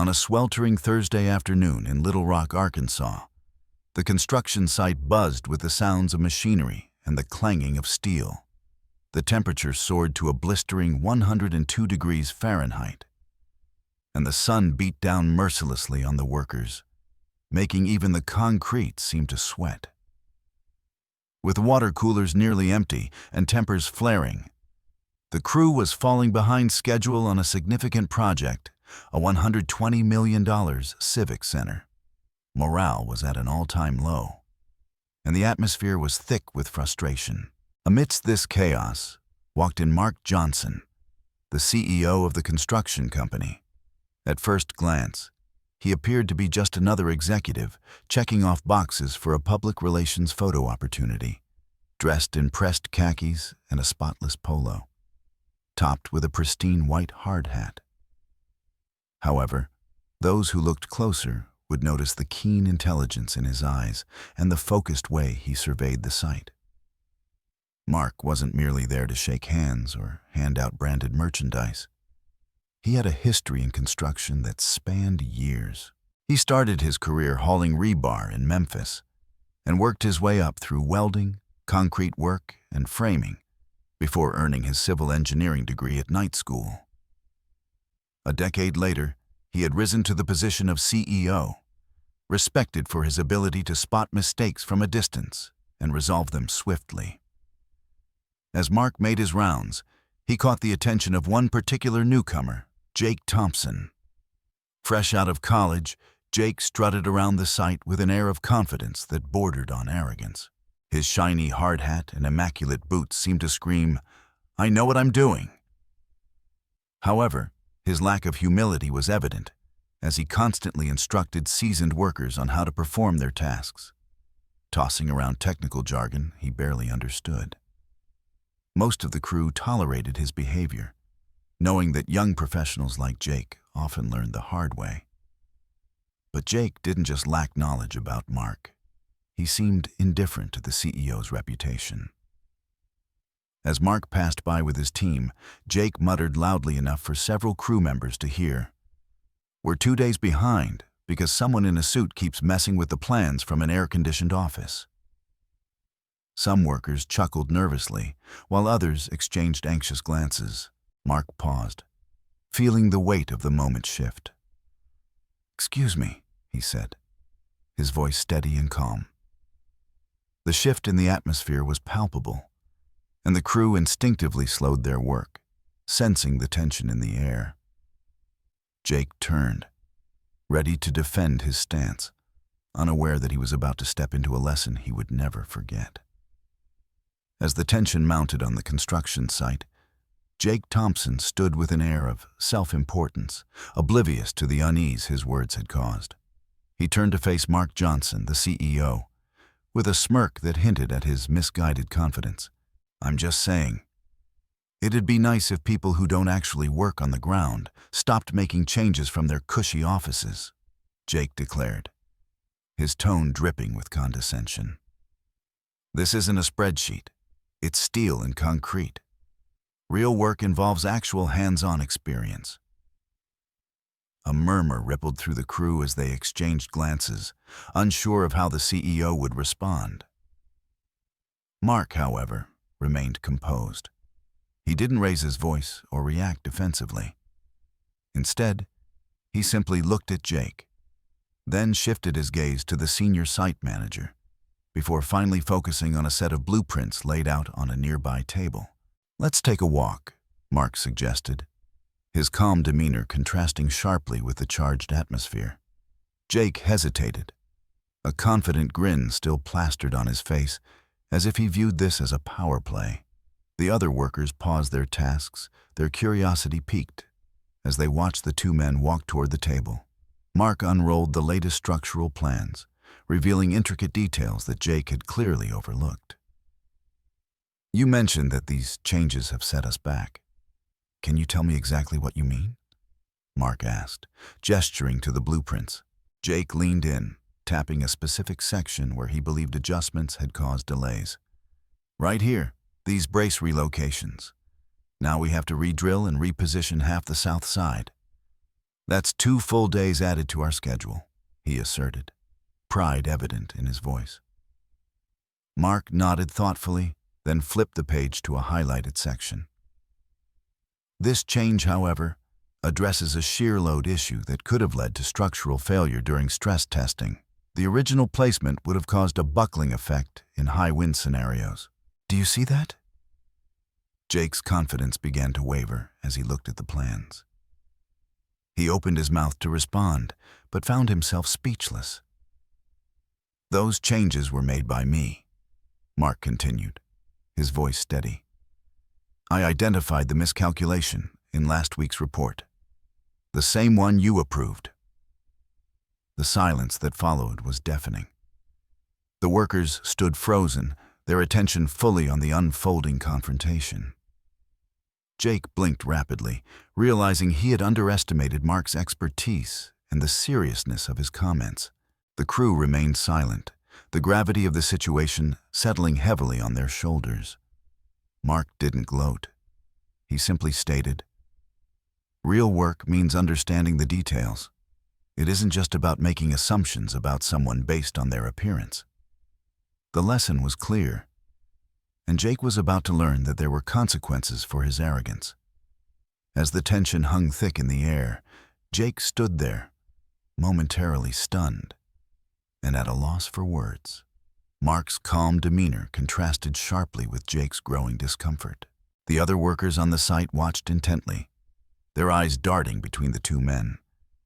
On a sweltering Thursday afternoon in Little Rock, Arkansas, the construction site buzzed with the sounds of machinery and the clanging of steel. The temperature soared to a blistering 102 degrees Fahrenheit, and the sun beat down mercilessly on the workers, making even the concrete seem to sweat. With water coolers nearly empty and tempers flaring, the crew was falling behind schedule on a significant project, a $120 million Civic Center. Morale was at an all-time low, and the atmosphere was thick with frustration. Amidst this chaos walked in Mark Johnson, the CEO of the construction company. At first glance, he appeared to be just another executive checking off boxes for a public relations photo opportunity, dressed in pressed khakis and a spotless polo, topped with a pristine white hard hat. However, those who looked closer would notice the keen intelligence in his eyes and the focused way he surveyed the site. Mark wasn't merely there to shake hands or hand out branded merchandise. He had a history in construction that spanned years. He started his career hauling rebar in Memphis and worked his way up through welding, concrete work, and framing before earning his civil engineering degree at night school. A decade later, he had risen to the position of CEO, respected for his ability to spot mistakes from a distance and resolve them swiftly. As Mark made his rounds, he caught the attention of one particular newcomer, Jake Thompson. Fresh out of college, Jake strutted around the site with an air of confidence that bordered on arrogance. His shiny hard hat and immaculate boots seemed to scream, "I know what I'm doing." However, his lack of humility was evident, as he constantly instructed seasoned workers on how to perform their tasks, tossing around technical jargon he barely understood. Most of the crew tolerated his behavior, knowing that young professionals like Jake often learned the hard way. But Jake didn't just lack knowledge about Mark. He seemed indifferent to the CEO's reputation. As Mark passed by with his team, Jake muttered loudly enough for several crew members to hear, "We're 2 days behind because someone in a suit keeps messing with the plans from an air-conditioned office." Some workers chuckled nervously, while others exchanged anxious glances. Mark paused, feeling the weight of the moment shift. "Excuse me," he said, his voice steady and calm. The shift in the atmosphere was palpable, and the crew instinctively slowed their work, sensing the tension in the air. Jake turned, ready to defend his stance, unaware that he was about to step into a lesson he would never forget. As the tension mounted on the construction site, Jake Thompson stood with an air of self-importance, oblivious to the unease his words had caused. He turned to face Mark Johnson, the CEO, with a smirk that hinted at his misguided confidence. "I'm just saying, it'd be nice if people who don't actually work on the ground stopped making changes from their cushy offices," Jake declared, his tone dripping with condescension. "This isn't a spreadsheet. It's steel and concrete. Real work involves actual hands-on experience." A murmur rippled through the crew as they exchanged glances, unsure of how the CEO would respond. Mark, however, remained composed. He didn't raise his voice or react defensively. Instead, he simply looked at Jake, then shifted his gaze to the senior site manager, before finally focusing on a set of blueprints laid out on a nearby table. "Let's take a walk," Mark suggested, his calm demeanor contrasting sharply with the charged atmosphere. Jake hesitated, a confident grin still plastered on his face, as if he viewed this as a power play. The other workers paused their tasks, their curiosity piqued, as they watched the two men walk toward the table. Mark unrolled the latest structural plans, revealing intricate details that Jake had clearly overlooked. "You mentioned that these changes have set us back. Can you tell me exactly what you mean?" Mark asked, gesturing to the blueprints. Jake leaned in, tapping a specific section where he believed adjustments had caused delays. "Right here, these brace relocations. Now we have to re-drill and reposition half the south side." That's 2 full days added to our schedule, he asserted, pride evident in his voice. Mark nodded thoughtfully, then flipped the page to a highlighted section. This change, however, addresses a shear load issue that could have led to structural failure during stress testing. The original placement would have caused a buckling effect in high wind scenarios. Do you see that? Jake's confidence began to waver as he looked at the plans. He opened his mouth to respond, but found himself speechless. Those changes were made by me, Mark continued, his voice steady. I identified the miscalculation in last week's report, the same one you approved. The silence that followed was deafening. The workers stood frozen, their attention fully on the unfolding confrontation. Jake blinked rapidly, realizing he had underestimated Mark's expertise and the seriousness of his comments. The crew remained silent, the gravity of the situation settling heavily on their shoulders. Mark didn't gloat. He simply stated, "Real work means understanding the details. It isn't just about making assumptions about someone based on their appearance." The lesson was clear, and Jake was about to learn that there were consequences for his arrogance. As the tension hung thick in the air, Jake stood there, momentarily stunned, and at a loss for words. Mark's calm demeanor contrasted sharply with Jake's growing discomfort. The other workers on the site watched intently, their eyes darting between the two men,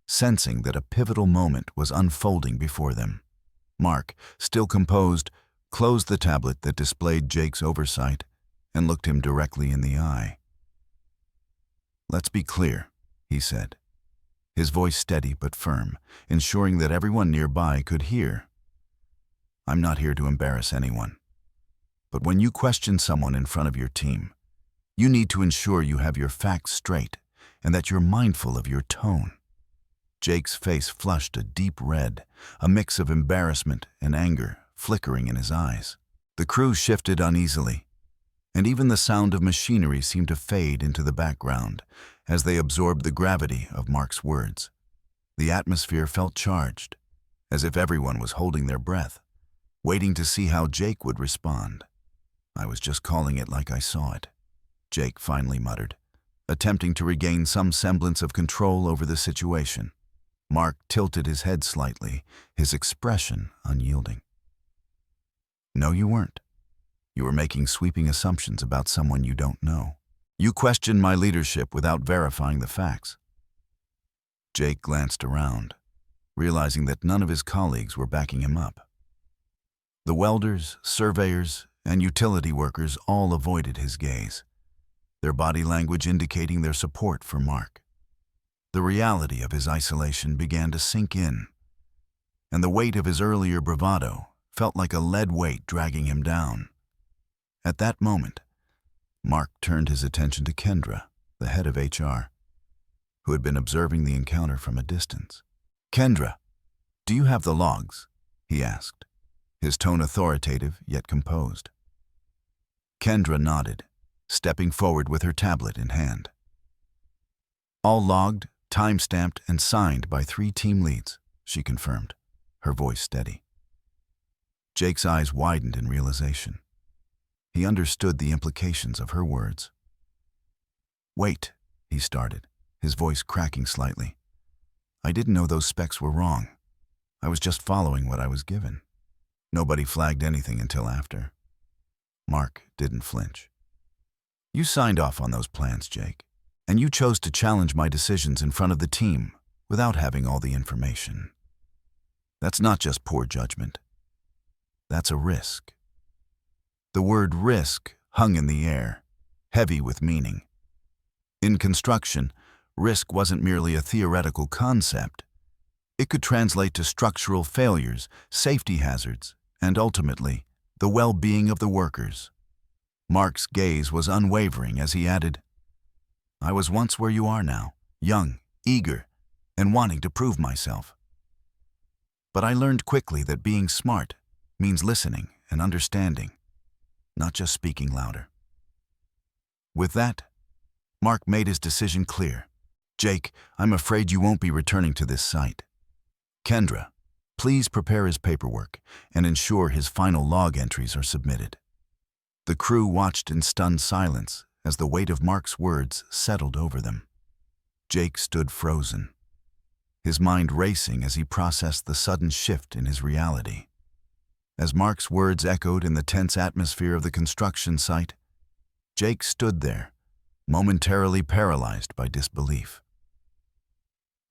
sensing that a pivotal moment was unfolding before them. Mark, still composed, closed the tablet that displayed Jake's oversight and looked him directly in the eye. "Let's be clear," he said, his voice steady but firm, ensuring that everyone nearby could hear. "I'm not here to embarrass anyone. But when you question someone in front of your team, you need to ensure you have your facts straight and that you're mindful of your tone." Jake's face flushed a deep red, a mix of embarrassment and anger flickering in his eyes. The crew shifted uneasily, and even the sound of machinery seemed to fade into the background as they absorbed the gravity of Mark's words. The atmosphere felt charged, as if everyone was holding their breath, waiting to see how Jake would respond. "I was just calling it like I saw it," Jake finally muttered, attempting to regain some semblance of control over the situation. Mark tilted his head slightly, his expression unyielding. "No, you weren't. You were making sweeping assumptions about someone you don't know. You questioned my leadership without verifying the facts." Jake glanced around, realizing that none of his colleagues were backing him up. The welders, surveyors, and utility workers all avoided his gaze, their body language indicating their support for Mark. The reality of his isolation began to sink in, and the weight of his earlier bravado felt like a lead weight dragging him down. At that moment, Mark turned his attention to Kendra, the head of HR, who had been observing the encounter from a distance. "Kendra, do you have the logs?" he asked, his tone authoritative yet composed. Kendra nodded, stepping forward with her tablet in hand. "All logged, time-stamped, and signed by 3 team leads," she confirmed, her voice steady. Jake's eyes widened in realization. He understood the implications of her words. "Wait," he started, his voice cracking slightly. "I didn't know those specs were wrong. I was just following what I was given. Nobody flagged anything until after." Mark didn't flinch. "You signed off on those plans, Jake, and you chose to challenge my decisions in front of the team without having all the information. That's not just poor judgment. That's a risk." The word risk hung in the air, heavy with meaning. In construction, risk wasn't merely a theoretical concept. It could translate to structural failures, safety hazards, and ultimately, the well-being of the workers. Mark's gaze was unwavering as he added, "I was once where you are now, young, eager, and wanting to prove myself. But I learned quickly that being smart means listening and understanding, not just speaking louder." With that, Mark made his decision clear. Jake, I'm afraid you won't be returning to this site. Kendra, please prepare his paperwork and ensure his final log entries are submitted. The crew watched in stunned silence as the weight of Mark's words settled over them. Jake stood frozen, his mind racing as he processed the sudden shift in his reality. As Mark's words echoed in the tense atmosphere of the construction site, Jake stood there, momentarily paralyzed by disbelief.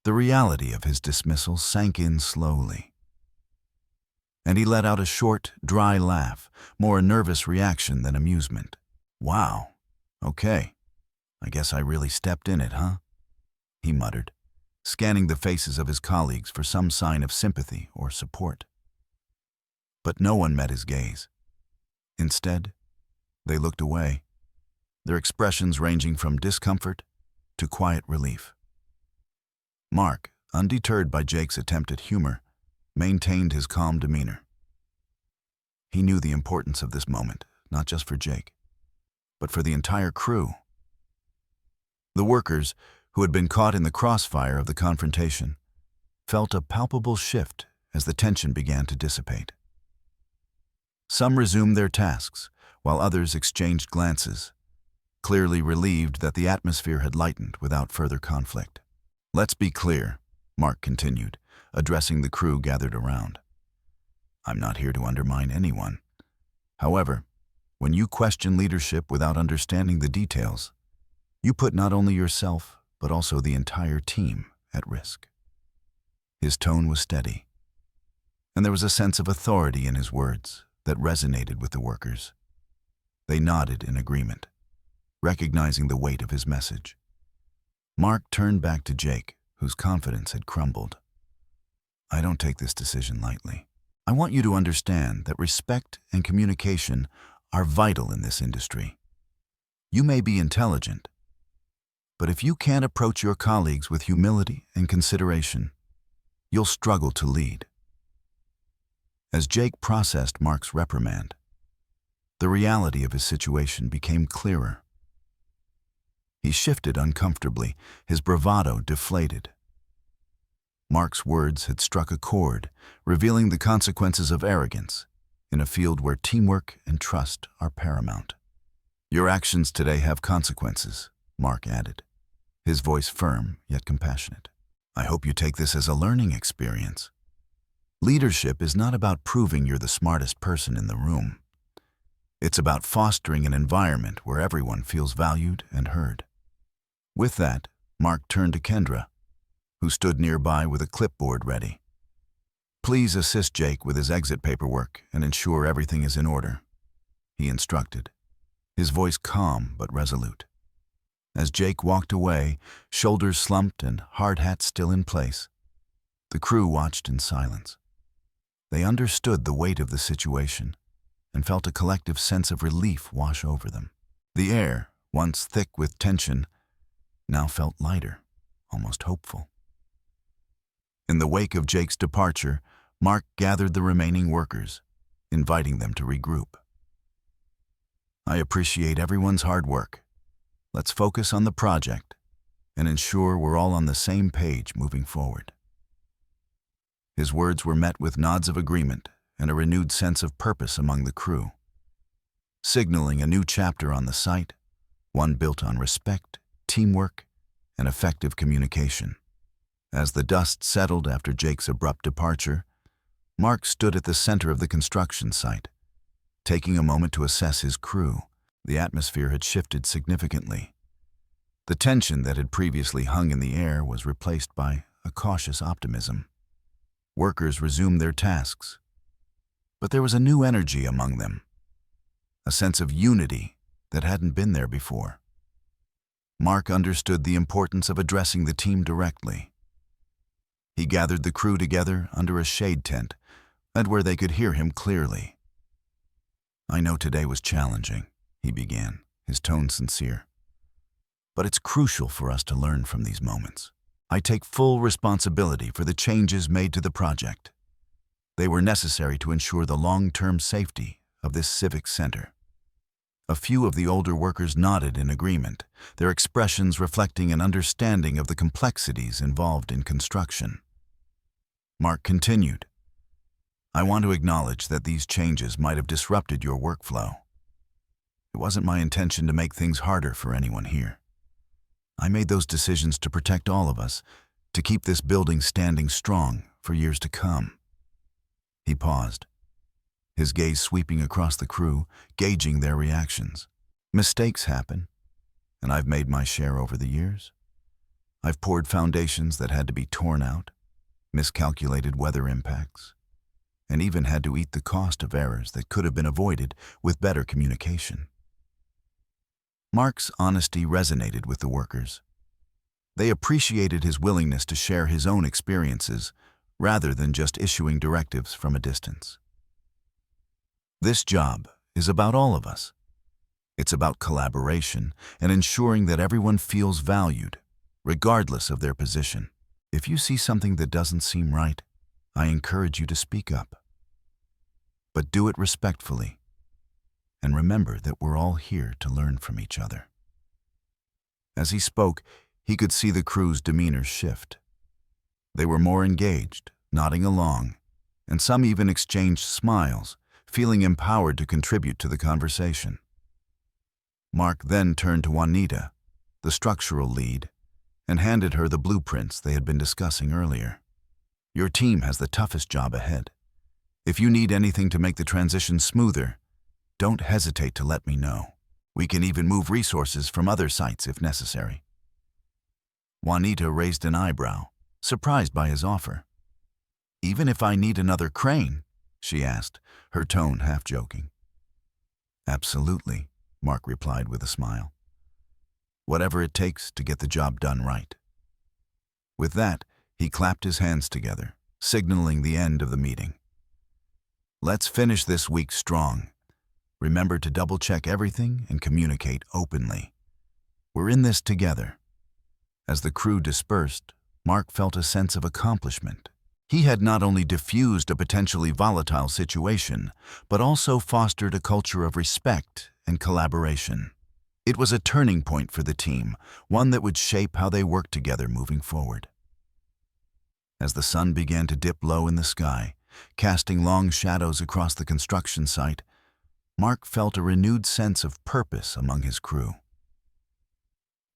The reality of his dismissal sank in slowly, and he let out a short, dry laugh, more a nervous reaction than amusement. Wow, okay, I guess I really stepped in it, huh? He muttered, scanning the faces of his colleagues for some sign of sympathy or support. But no one met his gaze. Instead, they looked away, their expressions ranging from discomfort to quiet relief. Mark, undeterred by Jake's attempt at humor, maintained his calm demeanor. He knew the importance of this moment, not just for Jake, but for the entire crew. The workers, who had been caught in the crossfire of the confrontation, felt a palpable shift as the tension began to dissipate. Some resumed their tasks, while others exchanged glances, clearly relieved that the atmosphere had lightened without further conflict. Let's be clear, Mark continued, addressing the crew gathered around. I'm not here to undermine anyone. However, when you question leadership without understanding the details, you put not only yourself, but also the entire team at risk. His tone was steady, and there was a sense of authority in his words that resonated with the workers. They nodded in agreement, recognizing the weight of his message. Mark turned back to Jake, whose confidence had crumbled. I don't take this decision lightly. I want you to understand that respect and communication are vital in this industry. You may be intelligent, but if you can't approach your colleagues with humility and consideration, you'll struggle to lead. As Jake processed Mark's reprimand, the reality of his situation became clearer. He shifted uncomfortably, his bravado deflated. Mark's words had struck a chord, revealing the consequences of arrogance in a field where teamwork and trust are paramount. Your actions today have consequences, Mark added, his voice firm yet compassionate. I hope you take this as a learning experience. Leadership is not about proving you're the smartest person in the room. It's about fostering an environment where everyone feels valued and heard. With that, Mark turned to Kendra, who stood nearby with a clipboard ready. Please assist Jake with his exit paperwork and ensure everything is in order, he instructed, his voice calm but resolute. As Jake walked away, shoulders slumped and hard hat still in place, the crew watched in silence. They understood the weight of the situation and felt a collective sense of relief wash over them. The air, once thick with tension, now felt lighter, almost hopeful. In the wake of Jake's departure, Mark gathered the remaining workers, inviting them to regroup. I appreciate everyone's hard work. Let's focus on the project and ensure we're all on the same page moving forward. His words were met with nods of agreement and a renewed sense of purpose among the crew, signaling a new chapter on the site, one built on respect, teamwork, and effective communication. As the dust settled after Jake's abrupt departure, Mark stood at the center of the construction site, taking a moment to assess his crew. The atmosphere had shifted significantly. The tension that had previously hung in the air was replaced by a cautious optimism. Workers resumed their tasks, but there was a new energy among them, a sense of unity that hadn't been there before. Mark understood the importance of addressing the team directly. He gathered the crew together under a shade tent and where they could hear him clearly. I know today was challenging, he began, his tone sincere. But it's crucial for us to learn from these moments. I take full responsibility for the changes made to the project. They were necessary to ensure the long-term safety of this civic center. A few of the older workers nodded in agreement, their expressions reflecting an understanding of the complexities involved in construction. Mark continued, "I want to acknowledge that these changes might have disrupted your workflow. It wasn't my intention to make things harder for anyone here. I made those decisions to protect all of us, to keep this building standing strong for years to come." He paused, his gaze sweeping across the crew, gauging their reactions. "Mistakes happen, and I've made my share over the years. I've poured foundations that had to be torn out, miscalculated weather impacts, and even had to eat the cost of errors that could have been avoided with better communication." Mark's honesty resonated with the workers. They appreciated his willingness to share his own experiences rather than just issuing directives from a distance. This job is about all of us. It's about collaboration and ensuring that everyone feels valued, regardless of their position. If you see something that doesn't seem right, I encourage you to speak up. But do it respectfully, and remember that we're all here to learn from each other. As he spoke, he could see the crew's demeanor shift. They were more engaged, nodding along, and some even exchanged smiles, feeling empowered to contribute to the conversation. Mark then turned to Juanita, the structural lead, and handed her the blueprints they had been discussing earlier. "Your team has the toughest job ahead. If you need anything to make the transition smoother, don't hesitate to let me know. We can even move resources from other sites if necessary." Juanita raised an eyebrow, surprised by his offer. "Even if I need another crane?" she asked, her tone half joking. "Absolutely," Mark replied with a smile. "Whatever it takes to get the job done right." With that, he clapped his hands together, signaling the end of the meeting. "Let's finish this week strong. Remember to double-check everything and communicate openly. We're in this together." As the crew dispersed, Mark felt a sense of accomplishment. He had not only diffused a potentially volatile situation, but also fostered a culture of respect and collaboration. It was a turning point for the team, one that would shape how they worked together moving forward. As the sun began to dip low in the sky, casting long shadows across the construction site, Mark felt a renewed sense of purpose among his crew.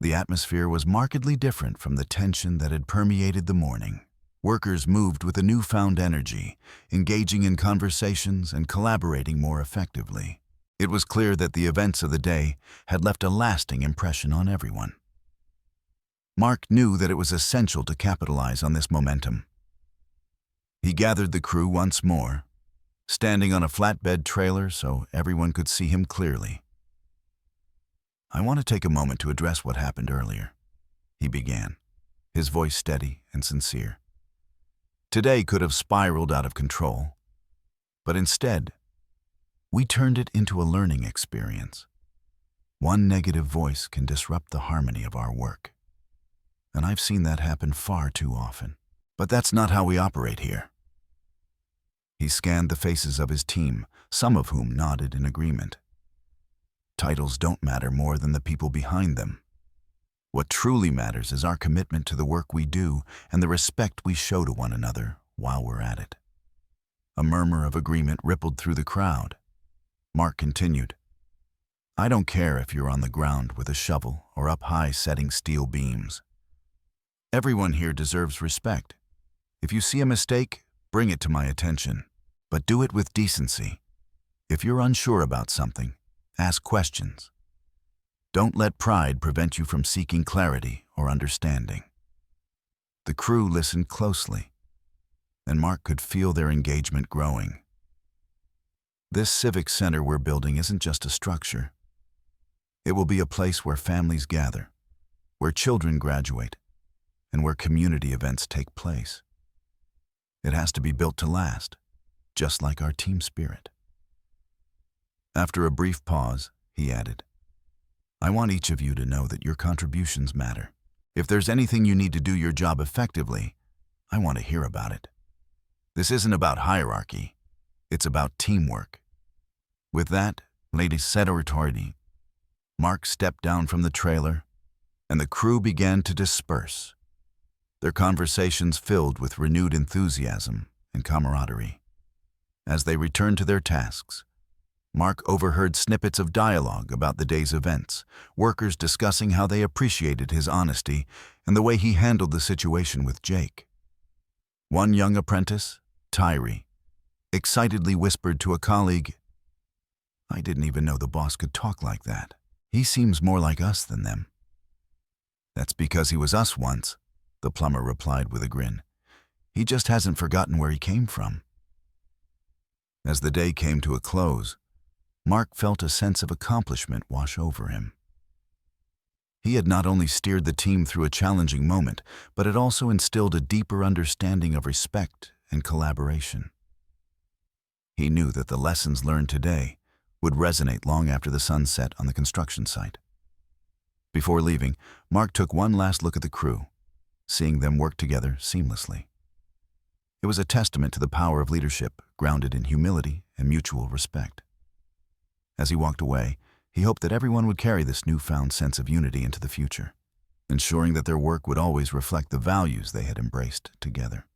The atmosphere was markedly different from the tension that had permeated the morning. Workers moved with a newfound energy, engaging in conversations and collaborating more effectively. It was clear that the events of the day had left a lasting impression on everyone. Mark knew that it was essential to capitalize on this momentum. He gathered the crew once more, standing on a flatbed trailer so everyone could see him clearly. "I want to take a moment to address what happened earlier," he began, his voice steady and sincere. "Today could have spiraled out of control, but instead, we turned it into a learning experience. One negative voice can disrupt the harmony of our work, and I've seen that happen far too often. But that's not how we operate here." He scanned the faces of his team, some of whom nodded in agreement. Titles don't matter more than the people behind them. What truly matters is our commitment to the work we do and the respect we show to one another while we're at it. A murmur of agreement rippled through the crowd. Mark continued, "I don't care if you're on the ground with a shovel or up high setting steel beams. Everyone here deserves respect. If you see a mistake, bring it to my attention, but do it with decency. If you're unsure about something, ask questions. Don't let pride prevent you from seeking clarity or understanding." The crew listened closely, and Mark could feel their engagement growing. This civic center we're building isn't just a structure. It will be a place where families gather, where children graduate, and where community events take place. It has to be built to last, just like our team spirit. After a brief pause, he added, "I want each of you to know that your contributions matter. If there's anything you need to do your job effectively, I want to hear about it. This isn't about hierarchy. It's about teamwork." With that, Lady Senatority Mark stepped down from the trailer, and the crew began to disperse, their conversations filled with renewed enthusiasm and camaraderie. As they returned to their tasks, Mark overheard snippets of dialogue about the day's events, workers discussing how they appreciated his honesty and the way he handled the situation with Jake. One young apprentice, Tyree, excitedly whispered to a colleague, "I didn't even know the boss could talk like that. He seems more like us than them." "That's because he was us once," the plumber replied with a grin. "He just hasn't forgotten where he came from." As the day came to a close, Mark felt a sense of accomplishment wash over him. He had not only steered the team through a challenging moment, but had also instilled a deeper understanding of respect and collaboration. He knew that the lessons learned today would resonate long after the sun set on the construction site. Before leaving, Mark took one last look at the crew, seeing them work together seamlessly. It was a testament to the power of leadership grounded in humility and mutual respect. As he walked away, he hoped that everyone would carry this newfound sense of unity into the future, ensuring that their work would always reflect the values they had embraced together.